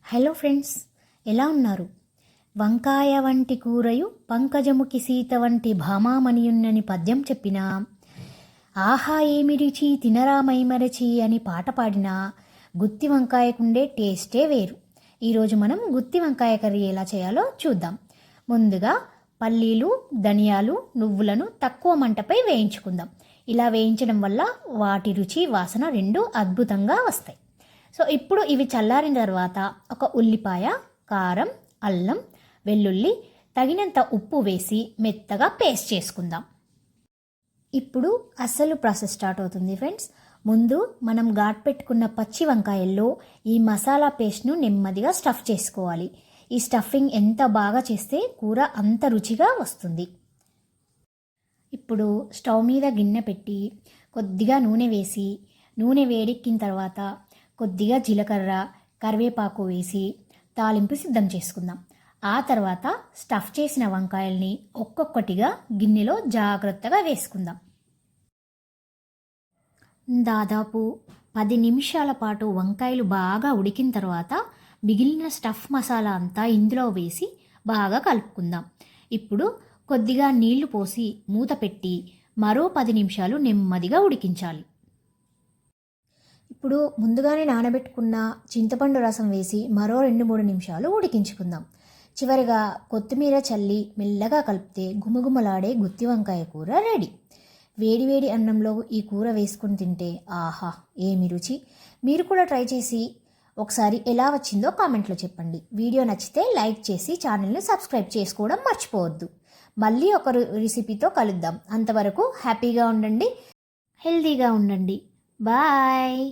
Hello friends, ఎలా ఉన్నారు? వంకాయ వంటి కూరయు పంకజముకి సీత వంటి భామామణియున్నని పద్యం చెప్పినా, ఆహా ఏమి రుచి తినరా మైమరచి అని పాట పాడినా గుత్తి వంకాయకుండే టేస్టే వేరు. ఈరోజు మనం గుత్తి వంకాయ కర్రీ ఎలా చేయాలో చూద్దాం. ముందుగా పల్లీలు, ధనియాలు, నువ్వులను తక్కువ మంటపై వేయించుకుందాం. ఇలా వేయించడం వల్ల వాటి రుచి, వాసన రెండు అద్భుతంగా వస్తాయి. సో ఇప్పుడు ఇవి చల్లారిన తర్వాత ఒక ఉల్లిపాయ, కారం, అల్లం, వెల్లుల్లి, తగినంత ఉప్పు వేసి మెత్తగా పేస్ట్ చేసుకుందాం. ఇప్పుడు అసలు ప్రాసెస్ స్టార్ట్ అవుతుంది ఫ్రెండ్స్. ముందు మనం ఘాట్ పెట్టుకున్న పచ్చి వంకాయల్లో ఈ మసాలా పేస్ట్ను నెమ్మదిగా స్టఫ్ చేసుకోవాలి. ఈ స్టఫింగ్ ఎంత బాగా చేస్తే కూర అంత రుచిగా వస్తుంది. ఇప్పుడు స్టవ్ మీద గిన్నె పెట్టి కొద్దిగా నూనె వేసి, నూనె వేడెక్కిన తర్వాత కొద్దిగా జీలకర్ర, కరివేపాకు వేసి తాలింపు సిద్ధం చేసుకుందాం. ఆ తర్వాత స్టఫ్ చేసిన వంకాయల్ని ఒక్కొక్కటిగా గిన్నెలో జాగ్రత్తగా వేసుకుందాం. దాదాపు 10 నిమిషాల పాటు వంకాయలు బాగా ఉడికిన తర్వాత మిగిలిన స్టఫ్ మసాలా అంతా ఇందులో వేసి బాగా కలుపుకుందాం. ఇప్పుడు కొద్దిగా నీళ్లు పోసి మూత పెట్టి మరో 10 నిమిషాలు నెమ్మదిగా ఉడికించాలి. ఇప్పుడు ముందుగానే నానబెట్టుకున్న చింతపండు రసం వేసి మరో 2-3 నిమిషాలు ఉడికించుకుందాం. చివరిగా కొత్తిమీర చల్లి మెల్లగా కలిపితే గుమగుమలాడే గుత్తి వంకాయ కూర రెడీ. వేడివేడి అన్నంలో ఈ కూర వేసుకుని తింటే ఆహా ఏమి రుచి! మీరు కూడా ట్రై చేసి ఒకసారి ఎలా వచ్చిందో కామెంట్లో చెప్పండి. వీడియో నచ్చితే లైక్ చేసి ఛానల్ని సబ్స్క్రైబ్ చేసుకోవడం మర్చిపోవద్దు. మళ్ళీ ఒక రెసిపీతో కలుద్దాం. అంతవరకు హ్యాపీగా ఉండండి, హెల్తీగా ఉండండి. బాయ్.